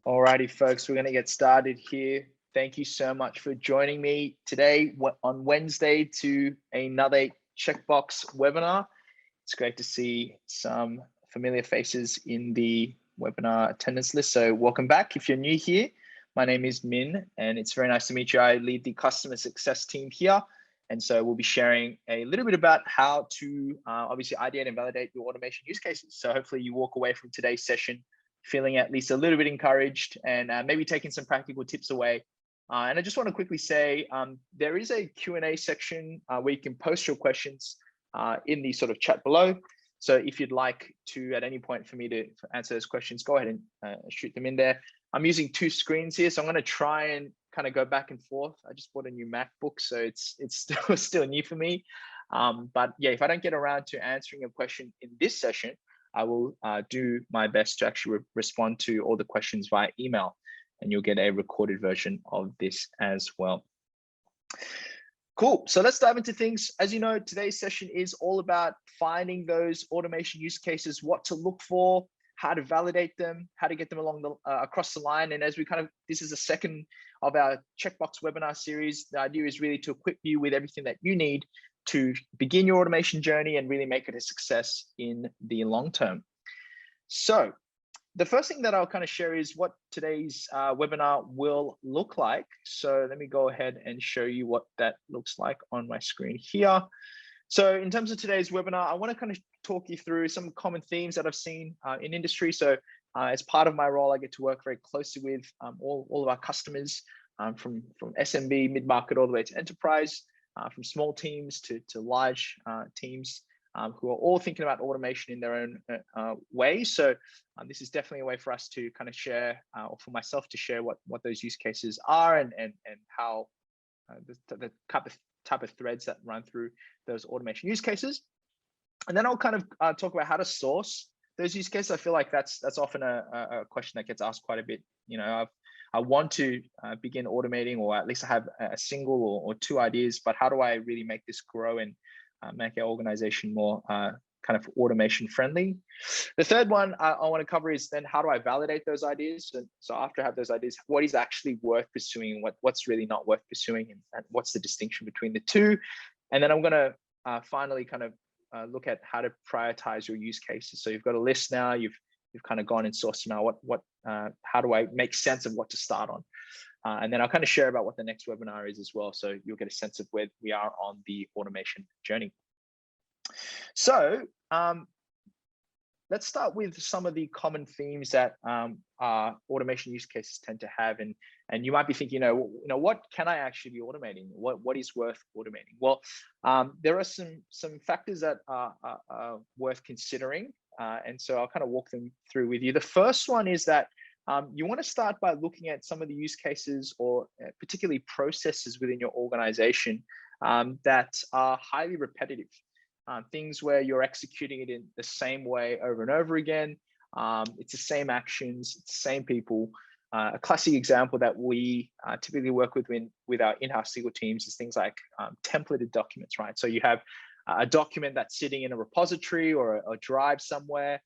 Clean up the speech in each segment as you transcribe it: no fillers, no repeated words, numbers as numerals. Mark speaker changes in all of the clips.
Speaker 1: Alrighty, folks, we're going to get started here. Thank you so much for joining me today on Wednesday to another Checkbox webinar. It's great to see some familiar faces in the webinar attendance list. So welcome back. If you're new here, my name is Min, and it's very nice to meet you. I lead the customer success team here. And so we'll be sharing a little bit about how to obviously ideate and validate your automation use cases. So hopefully you walk away from today's session feeling at least a little bit encouraged and maybe taking some practical tips away. And I just want to quickly say, there is a Q&A section where you can post your questions in the sort of chat below. So if you'd like to, at any point for me to answer those questions, go ahead and shoot them in there. I'm using two screens here, so I'm going to try and kind of go back and forth. I just bought a new MacBook, so it's still new for me. But yeah, if I don't get around to answering a question in this session, I will do my best to actually respond to all the questions via email, and you'll get a recorded version of this as well. Cool, so let's dive into things. As you know, today's session is all about finding those automation use cases, what to look for, how to validate them, how to get them along the across the line. And as we this is the second of our Checkbox webinar series, the idea is really to equip you with everything that you need to begin your automation journey and really make it a success in the long term. So the first thing that I'll kind of share is what today's webinar will look like. So let me go ahead and show you what that looks like on my screen here. So in terms of today's webinar, I want to kind of talk you through some common themes that I've seen in industry. So as part of my role, I get to work very closely with all of our customers from SMB, mid-market, all the way to enterprise. From small teams to large teams who are all thinking about automation in their own way. So this is definitely a way for us to kind of share, or for myself to share what those use cases are and how the type of threads that run through those automation use cases. And then I'll kind of talk about how to source those use cases. I feel like that's often a question that gets asked quite a bit. You know, I want to begin automating, or at least I have a single or two ideas, but how do I really make this grow and make our organization more kind of automation friendly? The third one I want to cover is then how do I validate those ideas? And so after I have those ideas, what is actually worth pursuing, what's really not worth pursuing, and what's the distinction between the two? And then I'm going to finally kind of look at how to prioritize your use cases. So you've got a list now, you've kind of gone and sourced now how do I make sense of what to start on? And then I'll kind of share about what the next webinar is as well. So you'll get a sense of where we are on the automation journey. So let's start with some of the common themes that automation use cases tend to have. And you might be thinking, you know, what can I actually be automating? What is worth automating? Well, there are some factors that are worth considering. And so I'll kind of walk them through with you. The first one is that you want to start by looking at some of the use cases or particularly processes within your organization that are highly repetitive. Things where you're executing it in the same way over and over again. It's the same actions, it's the same people. A classic example that we typically work with our in-house legal teams is things like templated documents, right? So you have a document that's sitting in a repository or a drive somewhere,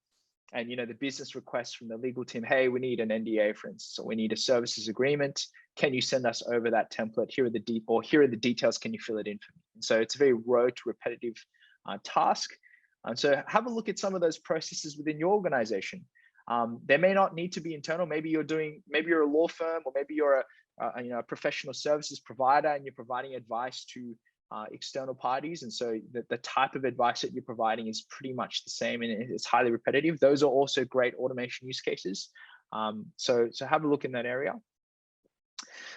Speaker 1: and the business requests from the legal team, hey, we need an NDA, for instance, or we need a services agreement. Can you send us over that template? Here are the details. Can you fill it in for me? And so it's a very rote, repetitive task. And so have a look at some of those processes within your organization. They may not need to be internal. Maybe you're a law firm, or maybe you're a professional services provider, and you're providing advice to external parties. And so the type of advice that you're providing is pretty much the same, and it's highly repetitive. Those are also great automation use cases. So have a look in that area.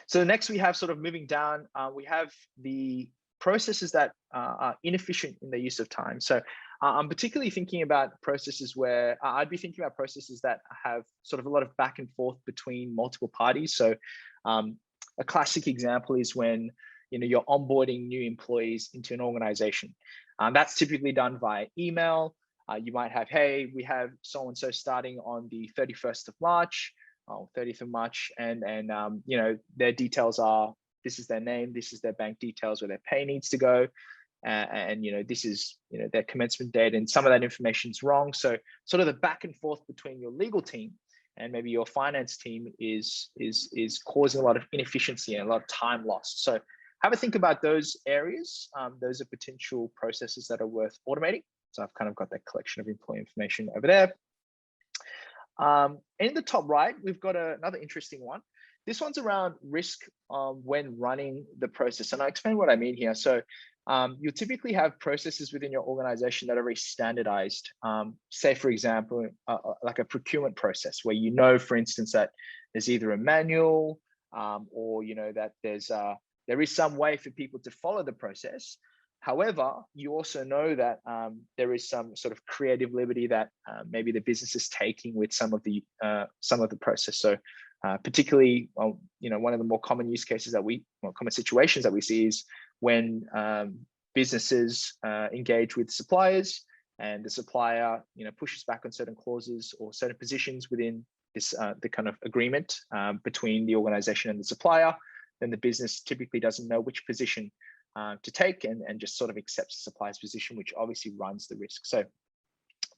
Speaker 1: So next we have sort of moving down, we have the processes that are inefficient in the use of time. So I'm particularly thinking about processes where I'd be thinking about processes that have sort of a lot of back and forth between multiple parties. So a classic example is when you're onboarding new employees into an organization. That's typically done via email. You might have, hey, we have so-and-so starting on the 31st of March, or 30th of March, and their details are, this is their name, this is their bank details, where their pay needs to go. And this is their commencement date, and some of that information is wrong. So sort of the back and forth between your legal team and maybe your finance team is causing a lot of inefficiency and a lot of time lost. So have a think about those areas. Those are potential processes that are worth automating. So I've kind of got that collection of employee information over there. In the top right, we've got another interesting one. This one's around risk when running the process. And I'll explain what I mean here. So you'll typically have processes within your organization that are very standardized. Say, for example, like a procurement process where you know, for instance, that there's either a manual or you know that there is some way for people to follow the process. However, you also know that there is some sort of creative liberty that maybe the business is taking with some of the process. So particularly, well, you know, one of the more common use cases that common situations that we see is when businesses engage with suppliers, and the supplier, you know, pushes back on certain clauses or certain positions within this the kind of agreement between the organization and the supplier. Then the business typically doesn't know which position to take and just sort of accepts the supplier's position, which obviously runs the risk. So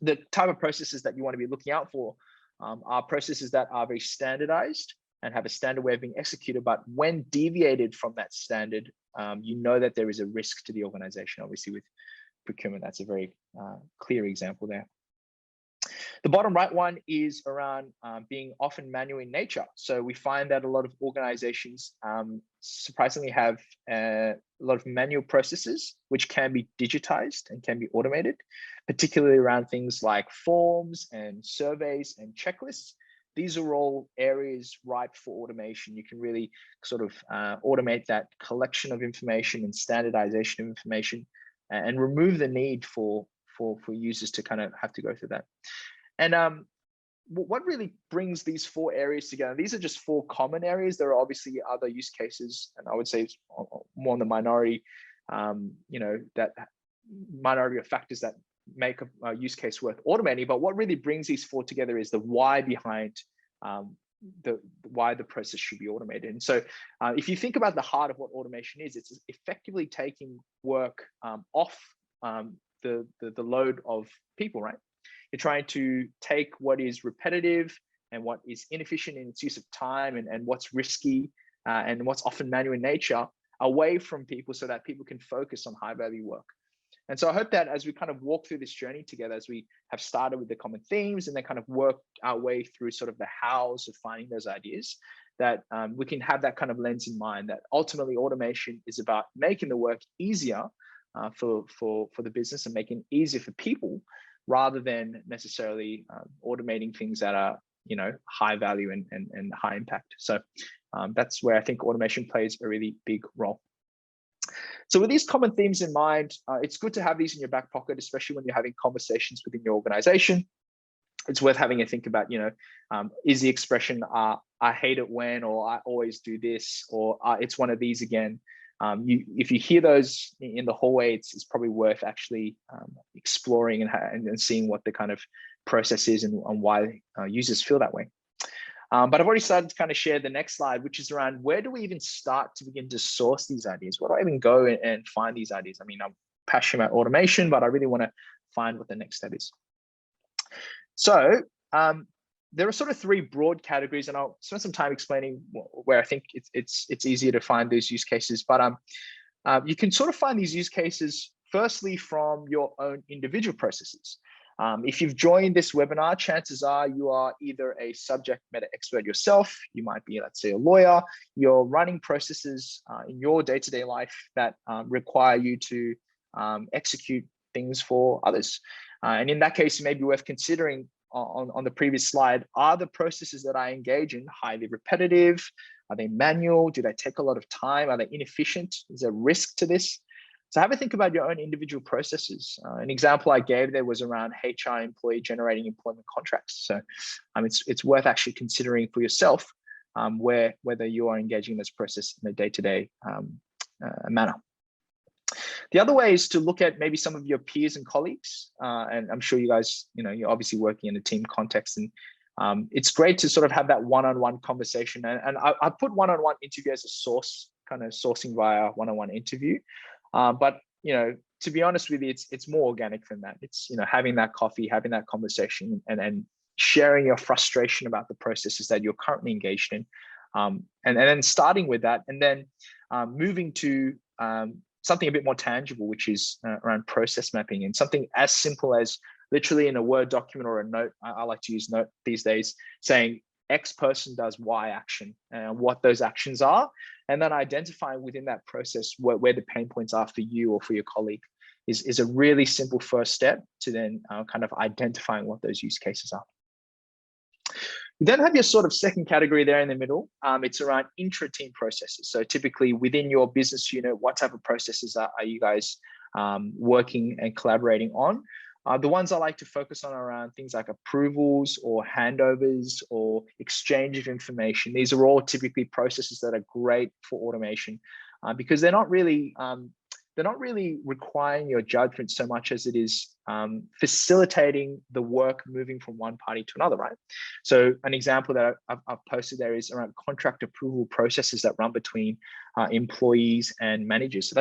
Speaker 1: the type of processes that you want to be looking out for are processes that are very standardized and have a standard way of being executed, but when deviated from that standard, you know that there is a risk to the organization. Obviously with procurement, that's a very clear example there. The bottom right one is around being often manual in nature. So we find that a lot of organizations surprisingly have a lot of manual processes which can be digitized and can be automated, particularly around things like forms and surveys and checklists. These are all areas ripe for automation. You can really sort of automate that collection of information and standardization of information and remove the need for users to kind of have to go through that. And what really brings these four areas together? These are just four common areas. There are obviously other use cases, and I would say it's more on the minority, you know, that minority of factors that make a use case worth automating. But what really brings these four together is the why behind why the process should be automated. And so if you think about the heart of what automation is, it's effectively taking work off the load of people, right? You're trying to take what is repetitive and what is inefficient in its use of time and what's risky and what's often manual in nature away from people so that people can focus on high value work. And so I hope that as we kind of walk through this journey together, as we have started with the common themes and then kind of work our way through sort of the hows of finding those ideas, that we can have that kind of lens in mind that ultimately automation is about making the work easier for the business and making it easier for people, rather than necessarily automating things that are, you know, high value and high impact. So that's where I think automation plays a really big role. So with these common themes in mind, it's good to have these in your back pocket, especially when you're having conversations within your organization. It's worth having a think about, you know, is the expression, I hate it when, or I always do this, or it's one of these again. If you hear those in the hallway, it's probably worth actually exploring and seeing what the kind of process is and why users feel that way. But I've already started to kind of share the next slide, which is around where do we even start to begin to source these ideas? Where do I even go and find these ideas? I mean, I'm passionate about automation, but I really want to find what the next step is. So there are sort of three broad categories, and I'll spend some time explaining where I think it's easier to find these use cases. But you can sort of find these use cases firstly from your own individual processes. If you've joined this webinar, chances are you are either a subject matter expert yourself. You might be, let's say, a lawyer. You're running processes in your day-to-day life that require you to execute things for others. And in that case, it may be worth considering on the previous slide, are the processes that I engage in highly repetitive? Are they manual? Do they take a lot of time? Are they inefficient? Is there risk to this? So have a think about your own individual processes. An example I gave there was around HR employee generating employment contracts. So it's worth actually considering for yourself whether you are engaging in this process in a day-to-day manner. The other way is to look at maybe some of your peers and colleagues. And I'm sure you guys, you know, you're obviously working in a team context, and it's great to sort of have that one-on-one conversation. And I put one-on-one interview as a source, kind of sourcing via one-on-one interview. But, you know, to be honest with you, it's more organic than that. It's, you know, having that coffee, having that conversation and sharing your frustration about the processes that you're currently engaged in, and then starting with that, and then moving to something a bit more tangible, which is around process mapping, and something as simple as literally in a Word document or a note. I like to use note these days, saying X person does Y action and what those actions are, and then identifying within that process where the pain points are for you or for your colleague is a really simple first step to then kind of identifying what those use cases are. You then have your sort of second category there in the middle. It's around intra-team processes. So typically within your business unit, what type of processes are you guys working and collaborating on? The ones I like to focus on are around things like approvals or handovers or exchange of information. These are all typically processes that are great for automation because they're not really requiring your judgment so much as it is facilitating the work moving from one party to another, right? So an example that I've posted there is around contract approval processes that run between employees and managers. So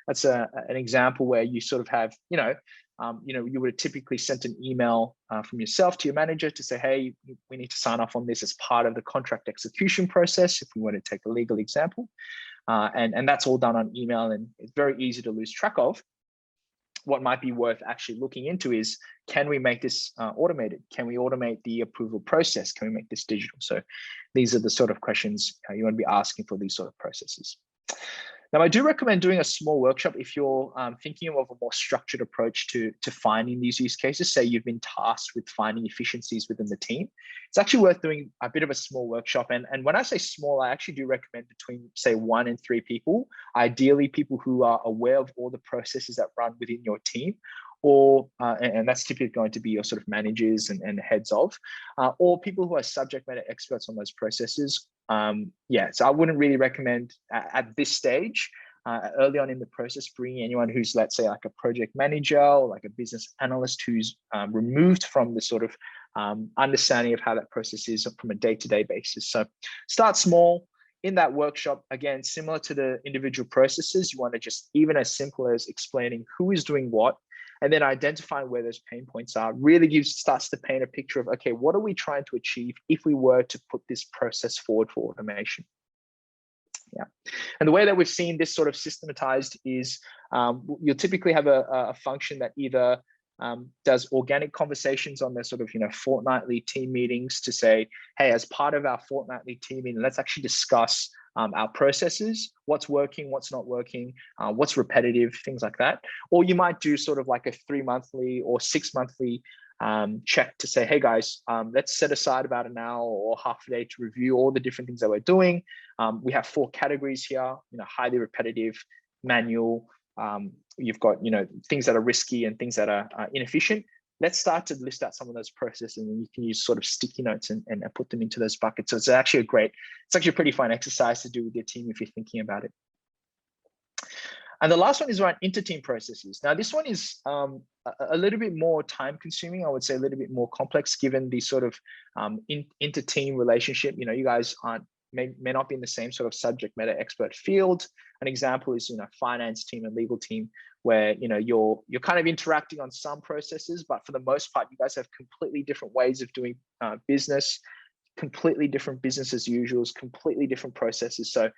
Speaker 1: that's an example where you sort of have, you would have typically sent an email from yourself to your manager to say, hey, we need to sign off on this as part of the contract execution process, if we want to take a legal example. And that's all done on email, and it's very easy to lose track of. What might be worth actually looking into is, can we make this automated? Can we automate the approval process? Can we make this digital? So these are the sort of questions you want to be asking for these sort of processes. Now, I do recommend doing a small workshop if you're thinking of a more structured approach to finding these use cases. Say you've been tasked with finding efficiencies within the team. It's actually worth doing a bit of a small workshop. And when I say small, I actually do recommend between, say, 1 and 3 people, ideally people who are aware of all the processes that run within your team, or and that's typically going to be your sort of managers and heads of, or people who are subject matter experts on those processes. So I wouldn't really recommend at this stage, early on in the process, bringing anyone who's, let's say, like a project manager or like a business analyst who's removed from the sort of understanding of how that process is from a day-to-day basis. So start small. In that workshop, again, similar to the individual processes, you want to just, even as simple as explaining who is doing what, and then identifying where those pain points are, really starts to paint a picture of, okay, what are we trying to achieve if we were to put this process forward for automation? Yeah, and the way that we've seen this sort of systematized is you'll typically have a function that either does organic conversations on their sort of fortnightly team meetings to say, hey, as part of our fortnightly team meeting, let's actually discuss our processes, what's working, what's not working, what's repetitive, things like that. Or you might do sort of like a 3-monthly or 6-monthly check to say, hey guys, let's set aside about an hour or half a day to review all the different things that we're doing. We have 4 categories here, highly repetitive, manual, you've got things that are risky and things that are inefficient. Let's start to list out some of those processes, and you can use sort of sticky notes and put them into those buckets. So it's actually a pretty fun exercise to do with your team if you're thinking about it. And the last one is around inter-team processes. Now, this one is a little bit more time consuming, I would say a little bit more complex, given the sort of inter-team relationship. You guys may not be in the same sort of subject matter expert field. An example is, finance team and legal team, where you're kind of interacting on some processes, but for the most part, you guys have completely different ways of doing business, completely different business as usuals, completely different processes. So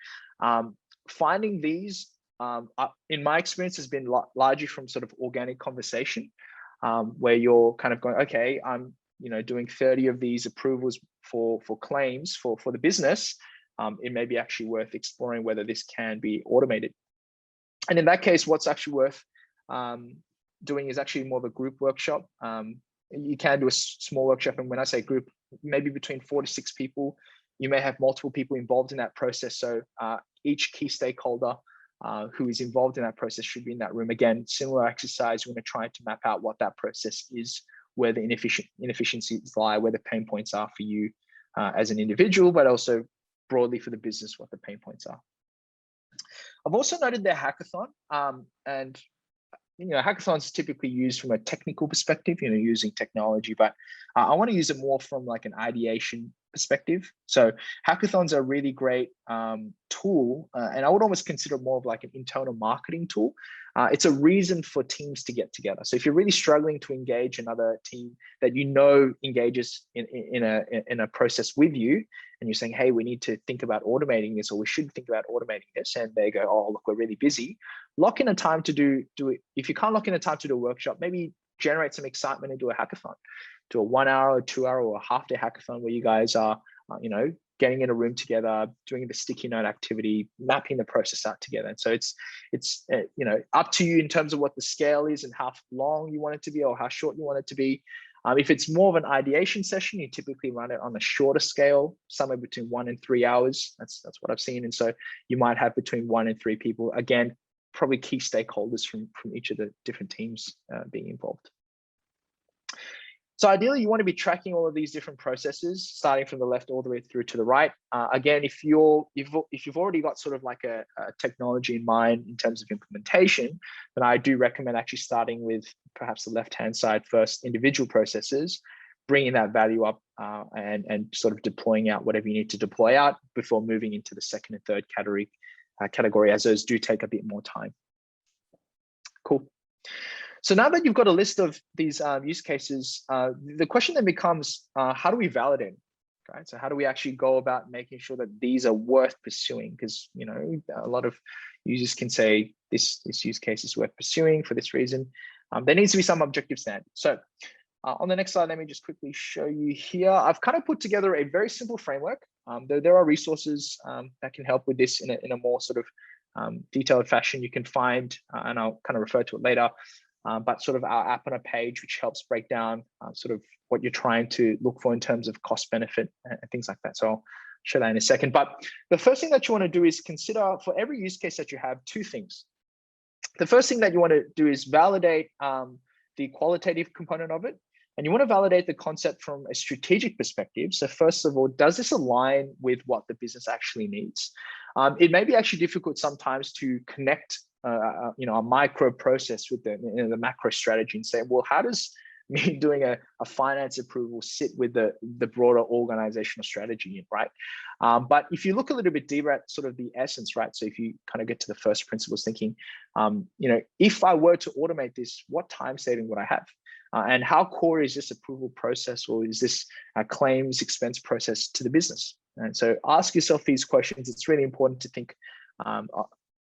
Speaker 1: finding these, in my experience, has been largely from sort of organic conversation, where you're kind of going, okay, I'm doing 30 of these approvals for claims for the business. It may be actually worth exploring whether this can be automated. And in that case, what's actually worth doing is actually more of a group workshop. You can do a small workshop, and when I say group, maybe between 4 to 6 people. You may have multiple people involved in that process. So each key stakeholder who is involved in that process should be in that room. Again, similar exercise. We're going to try to map out what that process is, where the inefficiencies lie, where the pain points are for you as an individual, but also broadly for the business, what the pain points are. I've also noted their hackathon, and hackathons is typically used from a technical perspective, using technology, but I want to use it more from like an ideation perspective. So hackathons are a really great tool, and I would almost consider it more of like an internal marketing tool. It's a reason for teams to get together. So if you're really struggling to engage another team that you know engages in a process with you, and you're saying, hey, we need to think about automating this, or we should think about automating this, and they go, oh, look, we're really busy. Lock in a time to do it. If you can't lock in a time to do a workshop, maybe generate some excitement and do a hackathon. Do a 1 hour, or 2 hour, or a half day hackathon where you guys are, getting in a room together, doing the sticky note activity, mapping the process out together. And so it's up to you in terms of what the scale is and how long you want it to be or how short you want it to be. If it's more of an ideation session, you typically run it on a shorter scale, somewhere between 1 and 3 hours. That's what I've seen. And so you might have between 1 and 3 people. Again, probably key stakeholders from each of the different teams being involved. So ideally, you want to be tracking all of these different processes, starting from the left all the way through to the right. Again, if you've already got sort of like a technology in mind in terms of implementation, then I do recommend actually starting with perhaps the left-hand side first, individual processes, bringing that value up and sort of deploying out whatever you need to deploy out before moving into the second and third category, as those do take a bit more time. Cool. So now that you've got a list of these use cases, the question then becomes, how do we validate? Right? So how do we actually go about making sure that these are worth pursuing? Because a lot of users can say this use case is worth pursuing for this reason. There needs to be some objective standard. So on the next slide, let me just quickly show you here. I've kind of put together a very simple framework. There are resources that can help with this in a more sort of detailed fashion. You can find, and I'll kind of refer to it later, but sort of our app on a page, which helps break down sort of what you're trying to look for in terms of cost benefit and things like that. So I'll show that in a second. But the first thing that you want to do is consider, for every use case that you have, 2 things. The first thing that you want to do is validate the qualitative component of it. And you want to validate the concept from a strategic perspective. So first of all, does this align with what the business actually needs? It may be actually difficult sometimes to connect a micro process with the macro strategy and say, well, how does me doing a finance approval sit with the broader organizational strategy, right? But if you look a little bit deeper at sort of the essence, right? So if you kind of get to the first principles thinking, if I were to automate this, what time saving would I have? And how core is this approval process, or is this a claims expense process to the business? And so ask yourself these questions. It's really important to think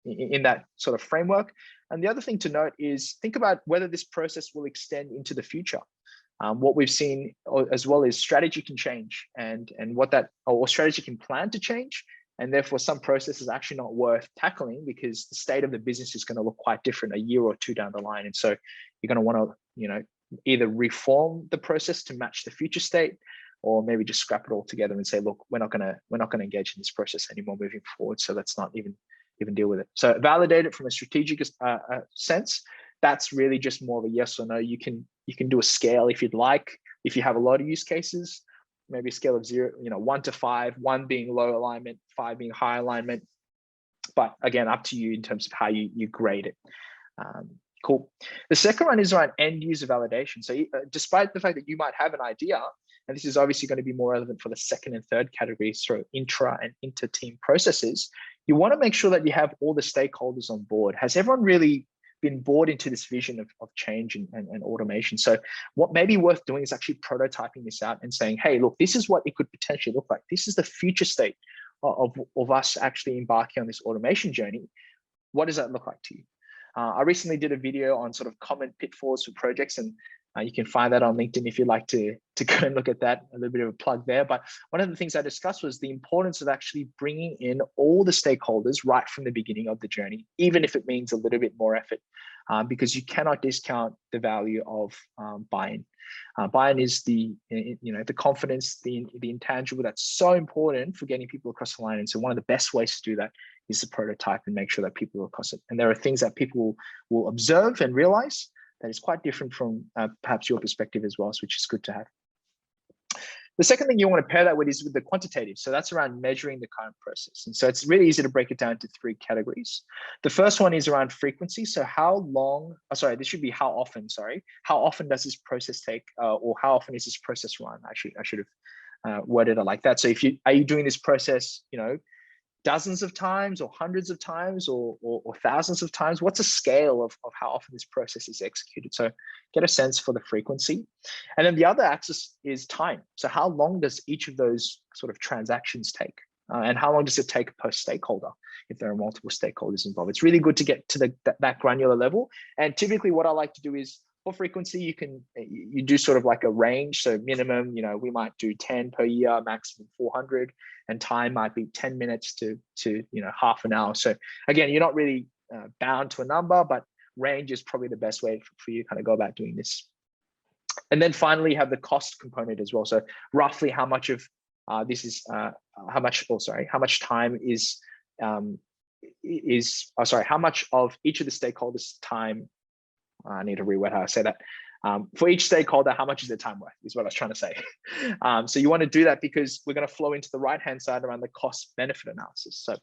Speaker 1: in that sort of framework. And the other thing to note is think about whether this process will extend into the future. What we've seen as well is strategy can change, and what that, or strategy can plan to change. And therefore some process is actually not worth tackling because the state of the business is going to look quite different a year or 2 down the line. And so you're going to want to, either reform the process to match the future state, or maybe just scrap it all together and say, look, we're not going to engage in this process anymore moving forward. So let's not even deal with it. So validate it from a strategic sense. That's really just more of a yes or no. You can do a scale if you'd like. If you have a lot of use cases, maybe a scale of 0, 1 to 5, 1 being low alignment, 5 being high alignment. But again, up to you in terms of how you grade it. Cool. The second one is around end user validation. So despite the fact that you might have an idea, and this is obviously going to be more relevant for the second and third categories through intra and inter-team processes, you want to make sure that you have all the stakeholders on board. Has everyone really been bought into this vision of change and automation? So what may be worth doing is actually prototyping this out and saying, hey, look, this is what it could potentially look like. This is the future state of us actually embarking on this automation journey. What does that look like to you? I recently did a video on sort of common pitfalls for projects, and you can find that on LinkedIn if you'd like to go and look at that. A little bit of a plug there. But one of the things I discussed was the importance of actually bringing in all the stakeholders right from the beginning of the journey, even if it means a little bit more effort, because you cannot discount the value of buy-in. Buy-in is the confidence, the intangible that's so important for getting people across the line. And so one of the best ways to do that is to prototype and make sure that people are across it. And there are things that people will observe and realize that is quite different from perhaps your perspective as well, which is good to have. The second thing you want to pair that with is with the quantitative. So that's around measuring the current process. And so it's really easy to break it down into 3 categories. The first one is around frequency. So how often does this process take, or how often is this process run? Actually, I should have worded it like that. So are you doing this process, dozens of times or hundreds of times or thousands of times? What's a scale of how often this process is executed? So get a sense for the frequency. And then the other axis is time. So how long does each of those sort of transactions take? And how long does it take per stakeholder if there are multiple stakeholders involved? It's really good to get to that granular level. And typically what I like to do is, for frequency, you do sort of like a range. So minimum, we might do 10 per year, maximum 400, and time might be 10 minutes to half an hour. So again, you're not really bound to a number, but range is probably the best way for you to kind of go about doing this. And then finally, you have the cost component as well. So roughly how much of how much time is how much of each of the stakeholders' time. I need to reword how I say that. For each stakeholder, how much is their time worth is what I was trying to say. So you want to do that because we're going to flow into the right-hand side around the cost-benefit analysis. So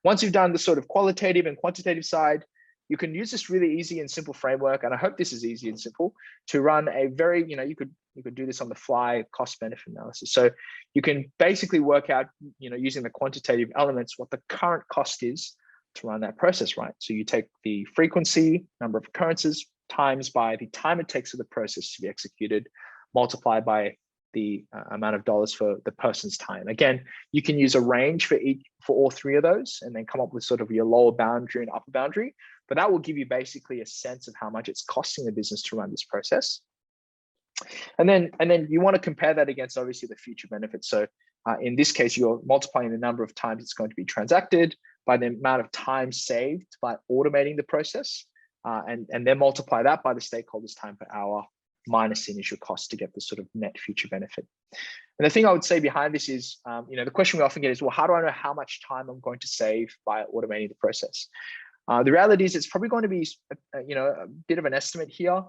Speaker 1: once you've done the sort of qualitative and quantitative side, you can use this really easy and simple framework, and I hope this is easy and simple, to run a very, you could do this on the fly cost-benefit analysis. So you can basically work out, using the quantitative elements, what the current cost is to run that process, right? So you take the frequency, number of occurrences, times by the time it takes for the process to be executed, multiplied by the amount of dollars for the person's time. Again, you can use a range for all three of those, and then come up with sort of your lower boundary and upper boundary. But that will give you basically a sense of how much it's costing the business to run this process. And then you want to compare that against obviously the future benefits. So in this case, you're multiplying the number of times it's going to be transacted by the amount of time saved by automating the process, and then multiply that by the stakeholders' time per hour minus the initial cost to get the sort of net future benefit. And the thing I would say behind this is, the question we often get is, well, how do I know how much time I'm going to save by automating the process? The reality is it's probably going to be, a bit of an estimate here.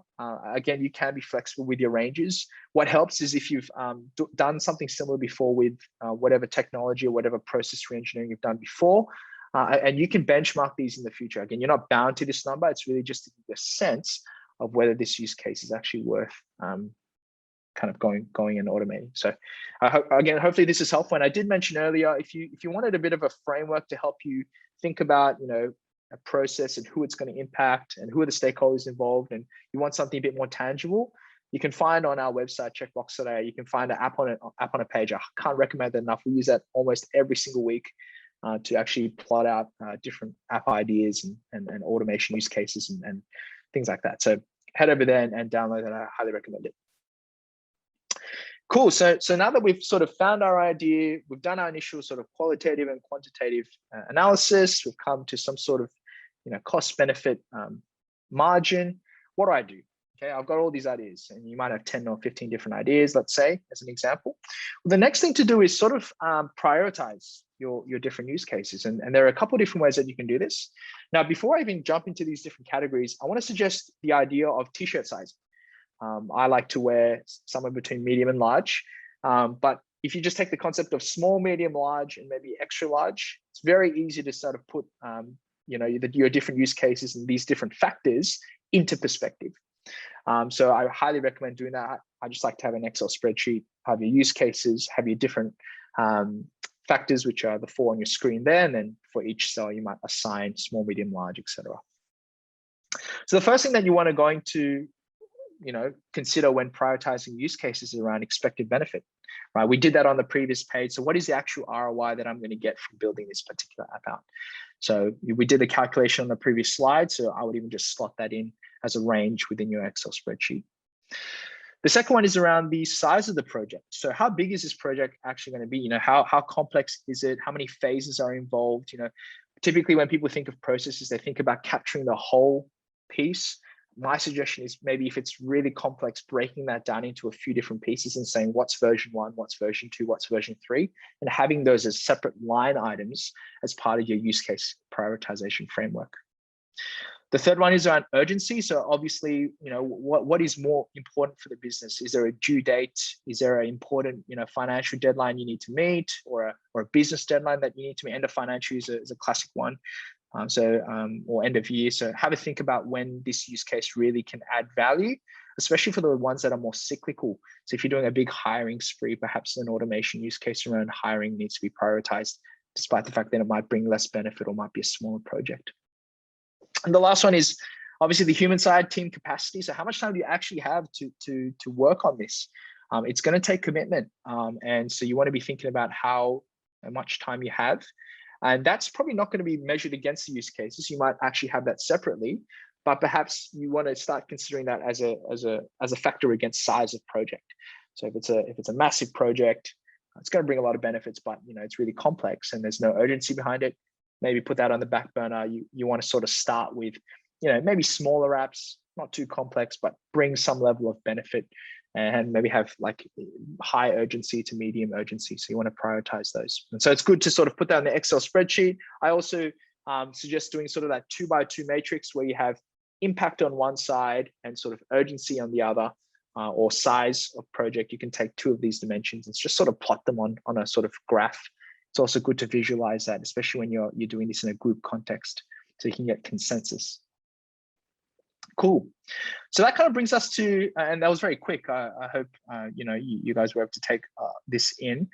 Speaker 1: Again, you can be flexible with your ranges. What helps is if you've done something similar before with whatever technology or whatever process reengineering you've done before, and you can benchmark these in the future. Again, you're not bound to this number. It's really just to give you a sense of whether this use case is actually worth kind of going and automating. So hopefully this is helpful. And I did mention earlier, if you wanted a bit of a framework to help you think about, a process and who it's going to impact and who are the stakeholders involved, and you want something a bit more tangible, you can find on our website, checkbox.ai, you can find an app on a page. I can't recommend that enough. We use that almost every single week to actually plot out different app ideas and automation use cases and things like that. So head over there and download that. I highly recommend it. Cool. So now that we've sort of found our idea, we've done our initial sort of qualitative and quantitative analysis, we've come to some sort of cost benefit margin. What do? Okay, I've got all these ideas, and you might have 10 or 15 different ideas, let's say, as an example. Well, the next thing to do is sort of prioritize your different use cases. And there are a couple of different ways that you can do this. Now, before I even jump into these different categories, I want to suggest the idea of t-shirt size. I like to wear somewhere between medium and large, but if you just take the concept of small, medium, large, and maybe extra large, it's very easy to sort of put your different use cases and these different factors into perspective. So I highly recommend doing that. I just like to have an Excel spreadsheet, have your use cases, have your different factors, which are the 4 on your screen there, and then for each cell you might assign small, medium, large, etc. So the first thing that you want to consider when prioritizing use cases is around expected benefit, right? We did that on the previous page. So what is the actual ROI that I'm going to get from building this particular app out? So we did the calculation on the previous slide. So I would even just slot that in as a range within your Excel spreadsheet. The second one is around the size of the project. So how big is this project actually going to be? How complex is it? How many phases are involved? Typically when people think of processes, they think about capturing the whole piece. My suggestion is maybe if it's really complex, breaking that down into a few different pieces and saying what's version 1, what's version 2, what's version 3, and having those as separate line items as part of your use case prioritization framework. The third one is around urgency. So obviously, what is more important for the business? Is there a due date? Is there an important, financial deadline you need to meet, or a business deadline that you need to meet? End of financial year is a classic one. Or end of year. So have a think about when this use case really can add value, especially for the ones that are more cyclical. So if you're doing a big hiring spree, perhaps an automation use case around hiring needs to be prioritized despite the fact that it might bring less benefit or might be a smaller project. And the last one is obviously the human side, team capacity. So how much time do you actually have to work on this? It's going to take commitment. And so you want to be thinking about how much time you have. And that's probably not going to be measured against the use cases. You might actually have that separately, but perhaps you want to start considering that as a factor against size of project. So if it's a massive project, it's going to bring a lot of benefits, but it's really complex and there's no urgency behind it. Maybe put that on the back burner. You want to sort of start with, maybe smaller apps, not too complex, but bring some level of benefit, and maybe have like high urgency to medium urgency. So you want to prioritize those. And so it's good to sort of put that in the Excel spreadsheet. I also suggest doing sort of that 2x2 matrix where you have impact on one side and sort of urgency on the other, or size of project. You can take two of these dimensions and just sort of plot them on a sort of graph. It's also good to visualize that, especially when you're doing this in a group context, so you can get consensus. Cool. So that kind of brings us to, and that was very quick. I hope you guys were able to take this in,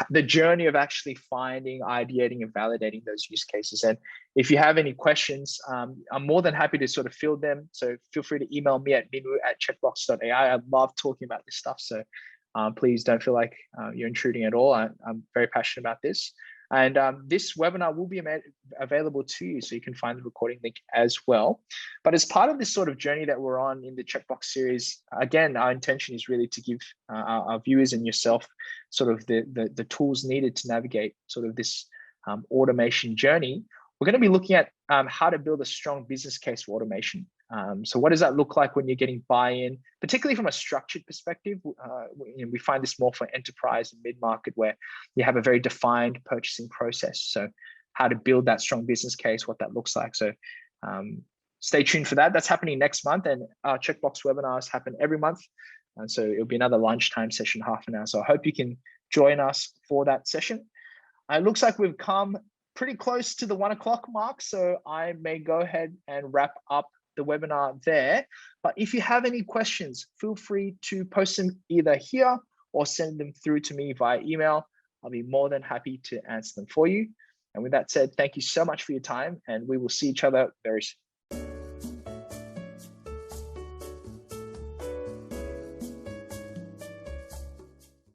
Speaker 1: the journey of actually finding, ideating, and validating those use cases. And if you have any questions, I'm more than happy to sort of field them. So feel free to email me at minwoo@checkbox.ai. I love talking about this stuff. So please don't feel like you're intruding at all. I'm very passionate about this. And this webinar will be available to you, so you can find the recording link as well. But as part of this sort of journey that we're on in the Checkbox series, again, our intention is really to give our viewers and yourself sort of the tools needed to navigate sort of this automation journey. We're going to be looking at how to build a strong business case for automation. So what does that look like when you're getting buy-in, particularly from a structured perspective? We find this more for enterprise and mid-market, where you have a very defined purchasing process. So how to build that strong business case, what that looks like. So stay tuned for that. That's happening next month, and our Checkbox webinars happen every month. And so it'll be another lunchtime session, half an hour. So I hope you can join us for that session. It looks like we've come pretty close to the 1 o'clock mark, so I may go ahead and wrap up the webinar there. But if you have any questions, feel free to post them either here or send them through to me via email. I'll be more than happy to answer them for you. And with that said, thank you so much for your time, and we will see each other very soon.